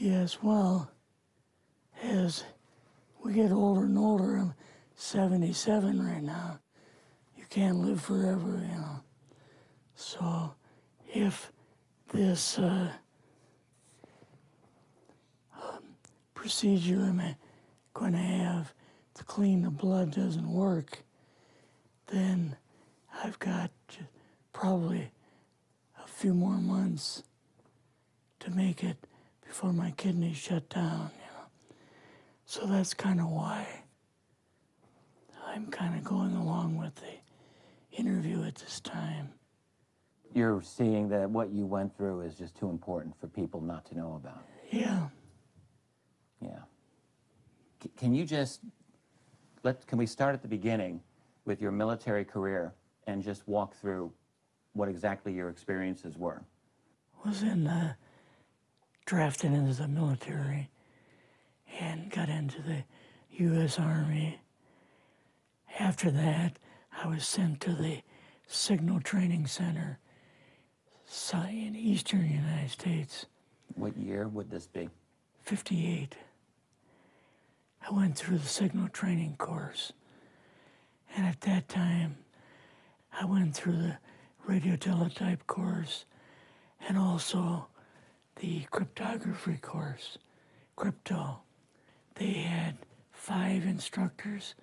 Yes, well, as we get older and older, I'm 77 right now. You can't live forever, you know. So if this procedure I'm going to have to clean the blood doesn't work, then I've got probably a few more months to make it before my kidneys shut down, you know. So that's kind of why I'm kind of going along with the interview at this time. You're seeing that what you went through is just too important for people not to know about. Yeah. Yeah. Can you just, can we start at the beginning with your military career and just walk through what exactly your experiences were? Was drafted into the military and got into the U.S. Army. After that, I was sent to the Signal Training Center in eastern United States. What year would this be? 58. I went through the signal training course. And at that time, I went through the radio teletype course and also the cryptography course, crypto. They had 5 instructors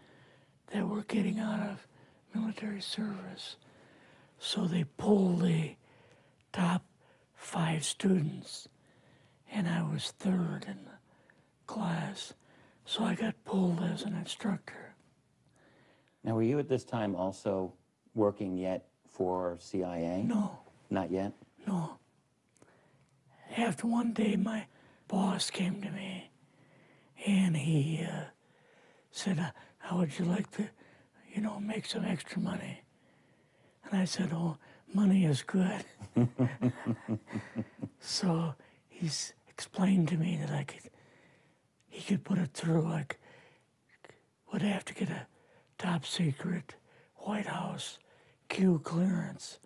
that were getting out of military service. So they pulled the top 5 students, and I was 3rd in the class. So I got pulled as an instructor. Now, were you at this time also working yet for CIA? No. Not yet? No. After one day, my boss came to me, and he said, how would you like to, you know, make some extra money? And I said, oh, money is good. So he's explained to me that he could put it through, would have to get a top secret White House Q clearance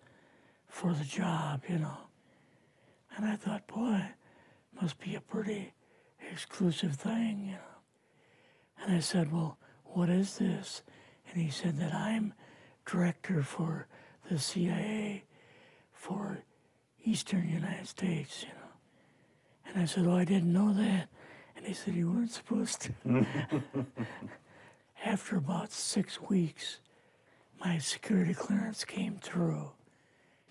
for the job, you know. And I thought, boy, must be a pretty exclusive thing, you know. And I said, well, what is this? And he said that I'm director for the CIA for Eastern United States, you know. And I said, oh, I didn't know that. And he said, you weren't supposed to. After about 6 weeks, my security clearance came through,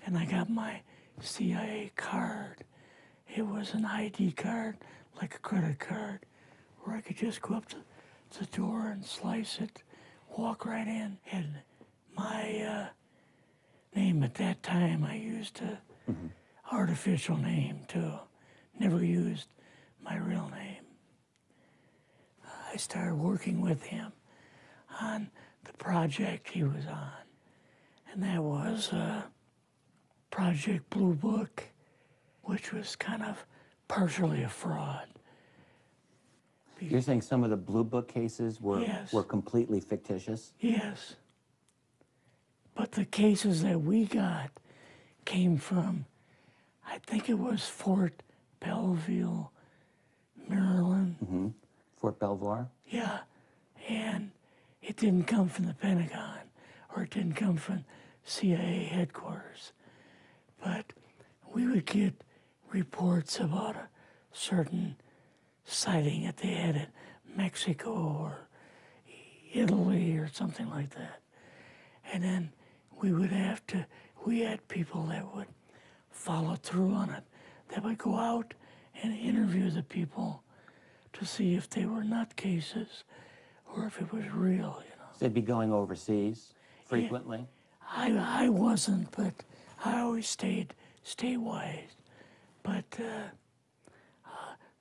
and I got my CIA card. It was an ID card, like a credit card, where I could just go up to the door and slice it, walk right in. And my name at that time, I used a artificial name too. Never used my real name. I started working with him on the project he was on, and that was Project Blue Book, which was kind of partially a fraud. You're saying some of the Blue Book cases were, yes. were completely fictitious? Yes. But the cases that we got came from, I think it was Fort Belvoir, Maryland. Fort Belvoir? Yeah, and it didn't come from the Pentagon, or it didn't come from CIA headquarters. But we would get reports about a certain sighting that they had in Mexico or Italy or something like that. And then we had people that would follow through on it, that would go out and interview the people to see if they were nutcases or if it was real, you know. So they'd be going overseas frequently? Yeah, I wasn't, but I always stayed statewide. But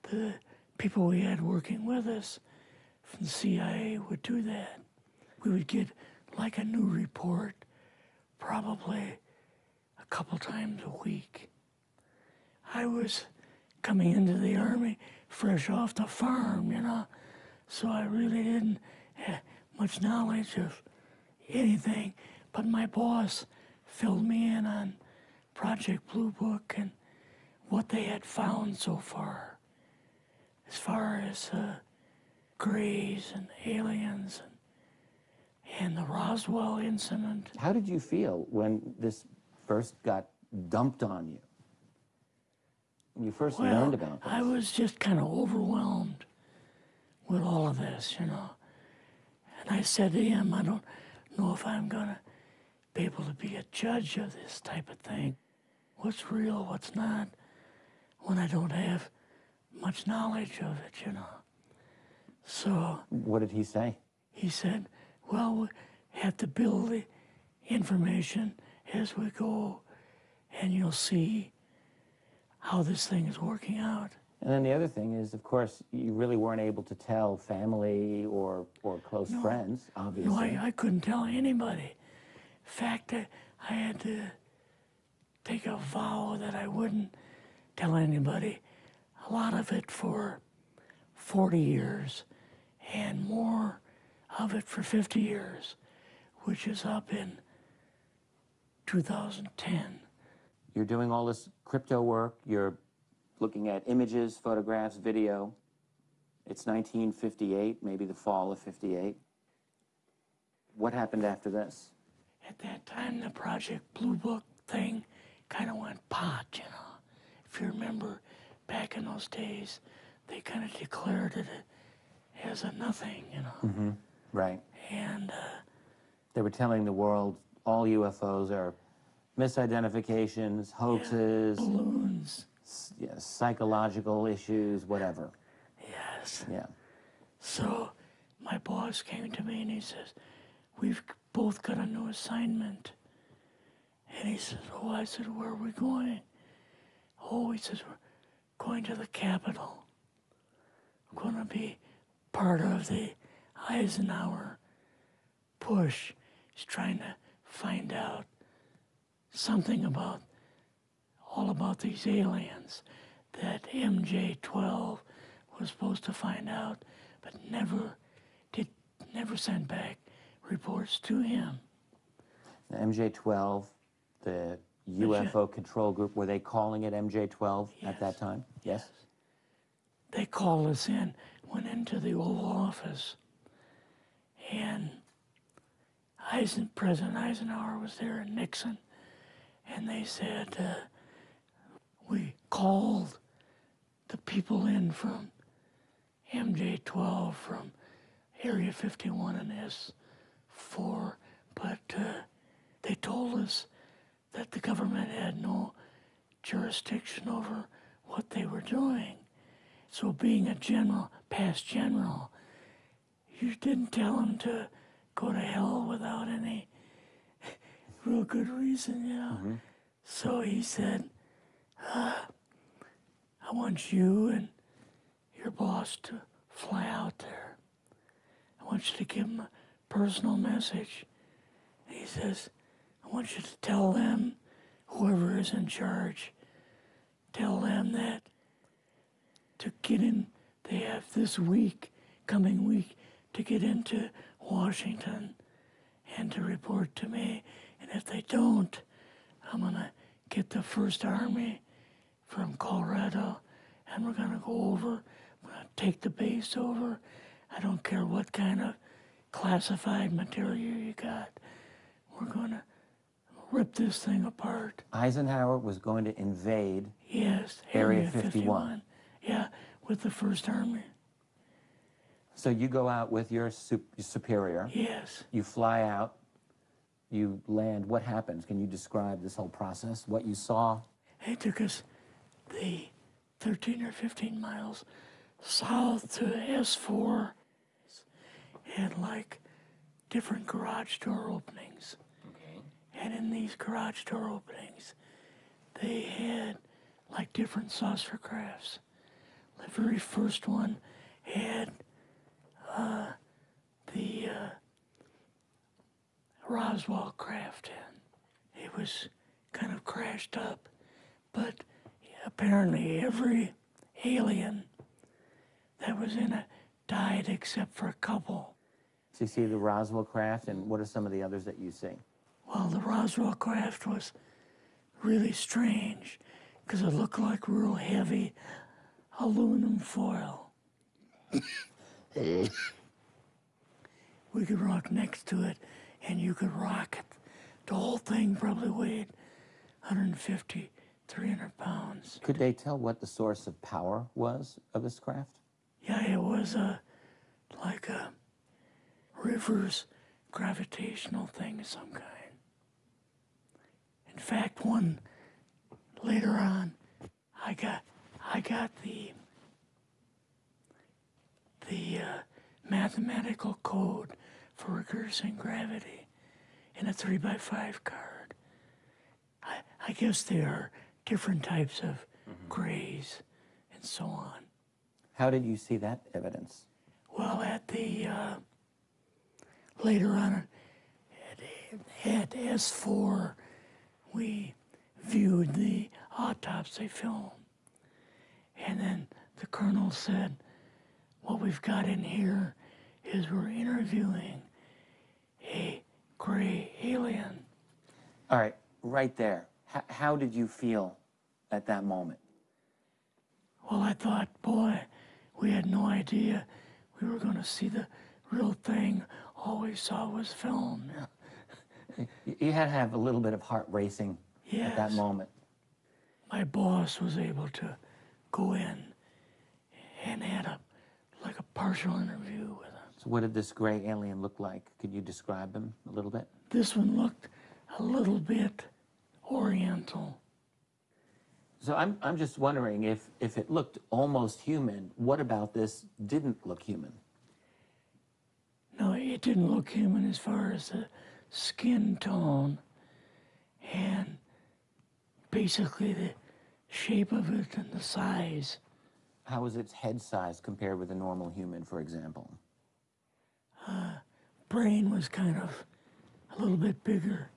the people we had working with us from the CIA would do that. We would get like a new report probably a couple times a week. I was coming into the Army fresh off the farm, you know, so I really didn't have much knowledge of anything, but my boss filled me in on Project Blue Book and what they had found so far. as far as Greys and aliens and the Roswell incident. How did you feel when this first got dumped on you? When you first learned about this? I was just kind of overwhelmed with all of this, you know. And I said to him, I don't know if I'm going to be able to be a judge of this type of thing. What's real, what's not, when I don't have much knowledge of it, you know. So... What did he say? He said, well, we have to build the information as we go, and you'll see how this thing is working out. And then the other thing is, of course, you really weren't able to tell family or close friends, obviously. No, I couldn't tell anybody. In fact, I had to take a vow that I wouldn't tell anybody. A lot of it for 40 years, and more of it for 50 years, which is up in 2010. You're doing all this crypto work, you're looking at images, photographs, video. It's 1958, maybe the fall of 58. What happened after this? At that time, the Project Blue Book thing kind of went pot, you know. If you remember, back in those days, they kind of declared it as a nothing, you know. Mm-hmm. Right. And they were telling the world all UFOs are misidentifications, hoaxes, balloons, psychological issues, whatever. Yes. Yeah. So my boss came to me and he says, we've both got a new assignment. And he says, oh, I said, where are we going? Oh, he says, we're going to the Capitol. We're going to be part of the Eisenhower push. He's trying to find out something about, all about these aliens that MJ-12 was supposed to find out, but never sent back reports to him. The MJ-12, the UFO control group, were they calling it MJ-12 at that time? Yes. They called us in, went into the Oval Office, and President Eisenhower was there and Nixon, and they said, we called the people in from MJ-12 from Area 51 and S4, but they told us that the government had no jurisdiction over what they were doing. So being a general, past general, you didn't tell them to go to hell without any real good reason, you know. Mm-hmm. So he said, I want you and your boss to fly out there. I want you to give them a personal message. And he says, I want you to tell them, whoever is in charge, tell them that to get in, they have this week, coming week, to get into Washington and to report to me. And if they don't, I'm going to get the First Army from Colorado, and we're going to go over, we're going to take the base over. I don't care what kind of classified material you got. We're going to rip this thing apart. Eisenhower was going to invade Area 51. Yeah, with the First Army. So you go out with your superior. Yes. You fly out. You land. What happens? Can you describe this whole process, what you saw? It took us the 13 or 15 miles south to S4 and like different garage door openings. Okay. And in these garage door openings, they had like different saucer crafts. The very first one had the Roswell craft in. It was kind of crashed up, but apparently every alien that was in it died except for a couple. So you see the Roswell craft, and what are some of the others that you see? Well, the Roswell craft was really strange because it looked like real heavy aluminum foil. We could rock next to it, and you could rock it. The whole thing probably weighed 150, 300 pounds. Could they tell what the source of power was of this craft? Yeah, it was like a reverse gravitational thing of some kind. In fact, one later on, I got the mathematical code for reversing gravity in a 3x5 card. I guess there are different types of grays and so on. How did you see that evidence? Well, at the later on at S4, we viewed the autopsy film, and then the colonel said, "What we've got in here is we're interviewing a gray alien." All right, right there. How did you feel at that moment? Well, I thought, boy, we had no idea we were going to see the real thing. All we saw was film. You had to have a little bit of heart racing at that Yes. moment. My boss was able to go in and had like a partial interview with him. So what did this gray alien look like? Could you describe him a little bit? This one looked a little bit oriental. So I'm just wondering if it looked almost human, what about this didn't look human? No, it didn't look human as far as the skin tone and basically the shape of it and the size. How was its head size compared with a normal human, for example? Brain was kind of a little bit bigger.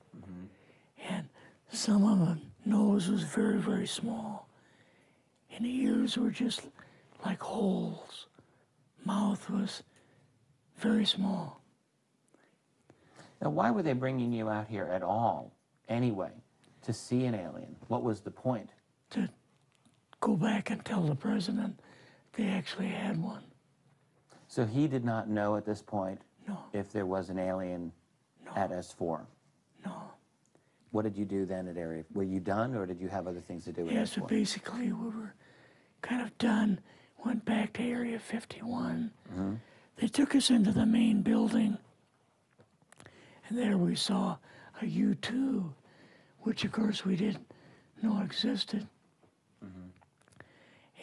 And some of the nose was very, very small. And the ears were just like holes. Mouth was very small. Now, why were they bringing you out here at all, anyway, to see an alien? What was the point? To go back and tell the president they actually had one. So he did not know at this point No, if there was an alien at S4. no. What did you do then at Area? Were you done, or did you have other things to do with Yeah, so S4? basically we were kind of done, went back to Area 51. They took us into the main building, and there we saw a U-2, which of course we didn't know existed.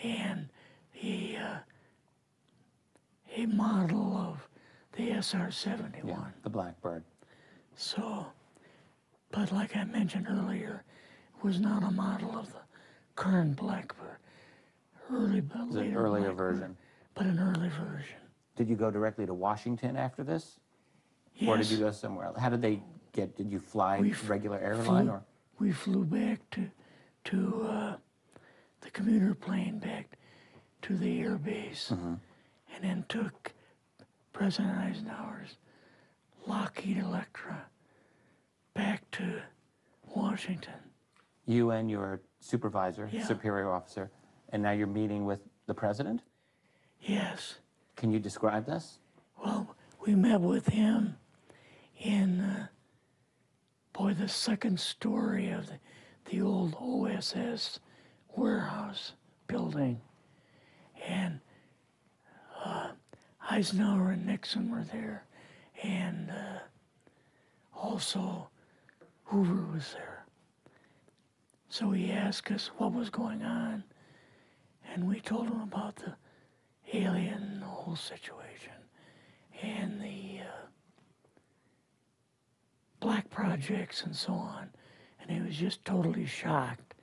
And a model of the SR-71. Yeah, the Blackbird. So, but like I mentioned earlier, it was not a model of the current Blackbird, It's an earlier version. but an early version. Did you go directly to Washington after this? Yes. Or did you go somewhere else? How did they get, did you fly regular airline or? We flew back to the commuter plane back to the air base, and then took President Eisenhower's Lockheed Electra back to Washington. You and your supervisor, Yeah. superior officer, and now you're meeting with the president? Yes. Can you describe this? Well, we met with him in, the second story of the old OSS warehouse building. And Eisenhower and Nixon were there, and also Hoover was there. So he asked us what was going on, and we told him about the alien, the whole situation, and the black projects and so on. And he was just totally shocked.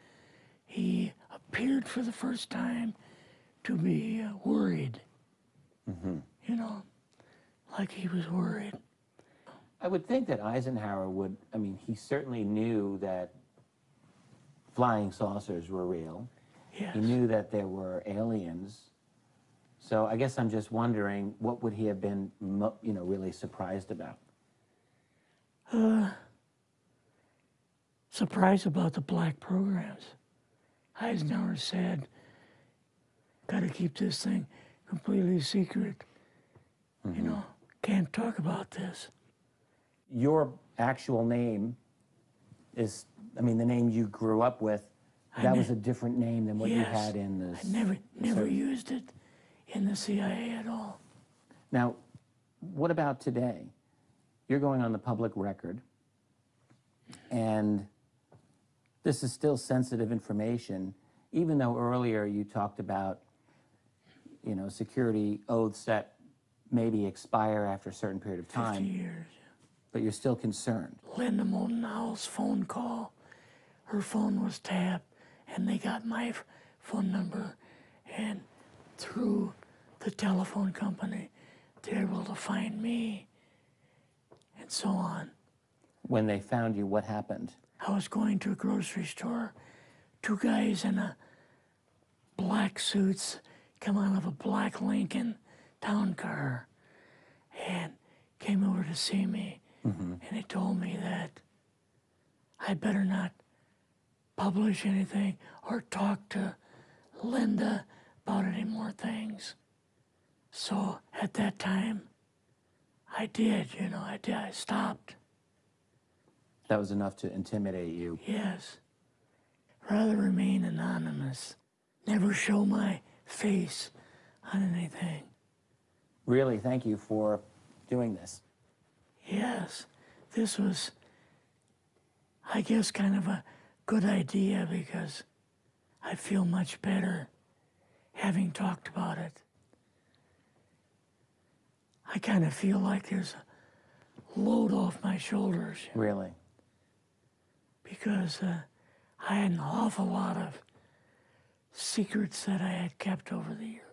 He appeared for the first time to be worried. You know, like he was worried. I would think that Eisenhower would, I mean, he certainly knew that flying saucers were real. Yes. He knew that there were aliens. So I guess I'm just wondering, what would he have been, really surprised about? Surprised about the black programs. Eisenhower said, got to keep this thing completely secret. You know, can't talk about this. Your actual name is, I mean, the name you grew up with, that was a different name than what you had in the... I never used it in the CIA at all. Now, what about today? You're going on the public record, and this is still sensitive information, even though earlier you talked about, you know, security oaths that maybe expire after a certain period of time. 50 years. But you're still concerned. Linda Moldenhauer's phone call, her phone was tapped, and they got my phone number, and through the telephone company, they're able to find me, and so on. When they found you, what happened? I was going to a grocery store. Two guys in a black suits come out of a black Lincoln town car and came over to see me. And they told me that I better not publish anything or talk to Linda about any more things. So at that time, I did, you know, I stopped. That was enough to intimidate you. Yes. Rather remain anonymous. Never show my face on anything. Really, thank you for doing this. Yes, this was, I guess, kind of a good idea because I feel much better having talked about it. I kind of feel like there's a load off my shoulders. Really? Because I had an awful lot of secrets that I had kept over the years.